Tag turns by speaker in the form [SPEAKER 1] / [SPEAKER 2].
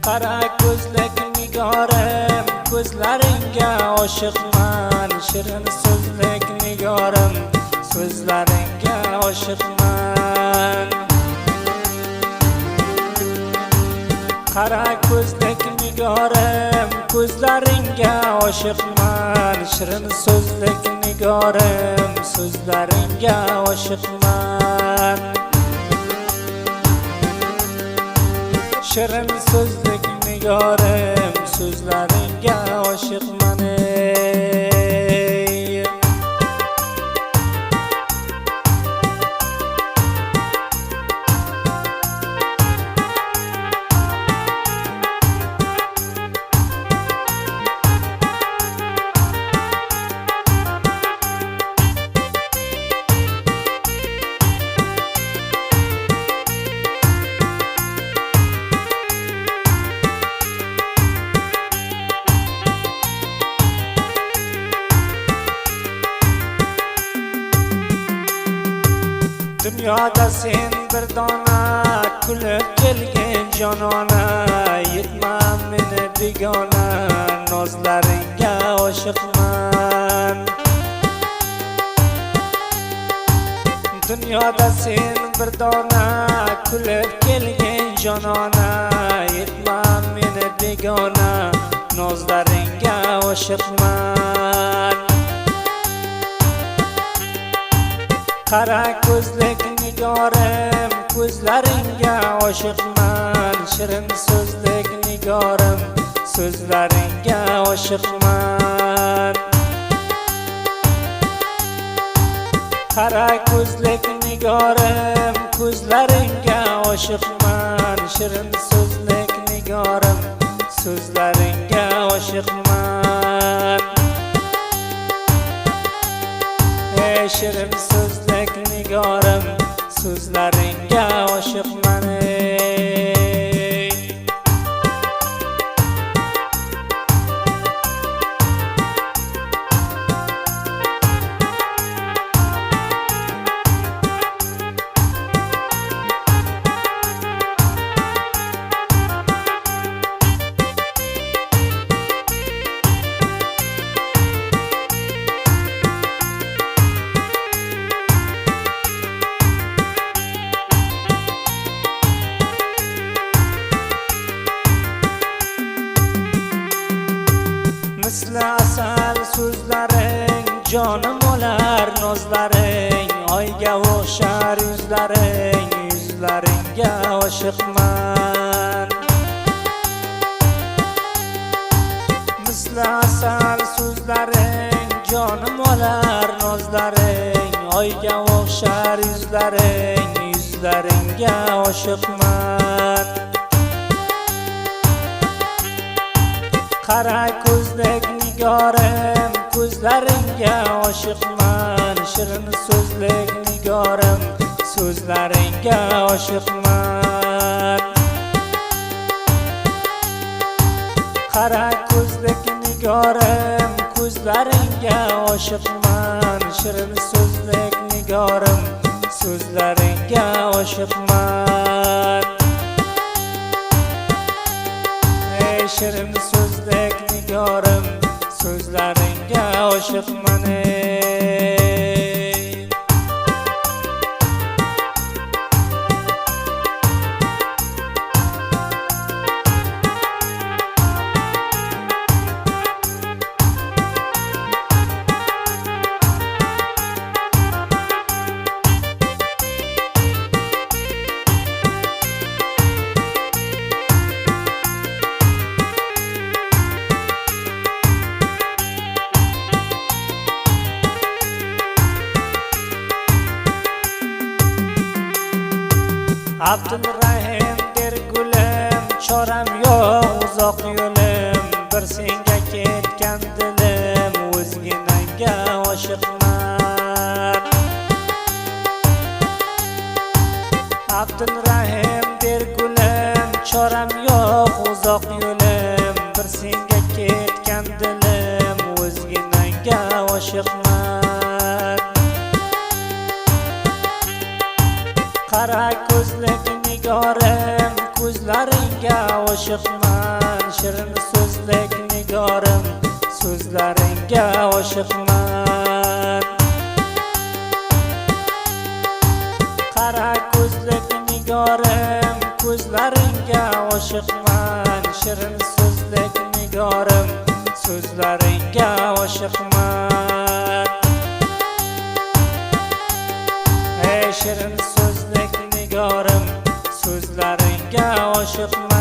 [SPEAKER 1] Qara ko'zlik nigorim, ko'zlaringga oshiqman. Shirin so'zlik nigorim, so'zlaringga oshiqman. Qara ko'zlik nigorim, ko'zlaringga oshiqman. Shirin so'zlik nigorim, so'zlaringga oshiqman. Shirin so'zlik nigorim, so'zlaringga oshiqman. Dünyada sen bir dona, kulib kelgan jonona. Yetmam meni begona, nozlaringga oshiqman. Dünyada sen bir dona, kulib kelgan jonona. Yetmam meni begona, nozlaringga oshiqman. Qara ko'zlik nigorim, ko'zlaringga oshiqman. Shirin so'zlik nigorim, so'zlaringga oshiqman. Qara ko'zlik nigorim, ko'zlaringga oshiqman. Shirin so'zlik nigorim, so'zlaringga oshiqman. Shirin so'zlik nigorim, so'zlaringga oshiqman. Misli asal so'zlaring, jonim olar nozlaring. Oyga o'xshar yuzlaring, yuzlaringga oshiqman. Misli asal so'zlaring, jonim olar nozlaring. Oyga o'xshar yuzlaring, yuzlaringga oshiqman. Qara ko'zlik nigorim, ko'zlaringga oshiqman. Shirin so'zlik nigorim, so'zlaringga oshiqman. Qara ko'zlik nigorim, ko'zlaringga oshiqman. Shirin so'zlik nigorim, so'zlaringga oshiqman. Shirin so'zlik nigorim, so'zlaringga oshiqman. Abdulrahim der gulim, choram yo'q uzoq yo'lim. Bir senga ketgan dilim, o'zginanga oshiqman. Abdulrahim der gulim, choram yo'q uzoq yo'lim. Bir senga ketgan dilim, o'zginanga oshiqman. Qara ko'zlik nigorim, ko'zlaringga oshiqman. Shirin so'zlik nigorim, so'zlaringga oshiqman. Qara ko'zlik nigorim, ko'zlaringga oshiqman. Shirin so'zlik nigorim, so'zlaringga oshiqman. Ey shirin so'zlik nigorim, so'zlaringga oshiqman.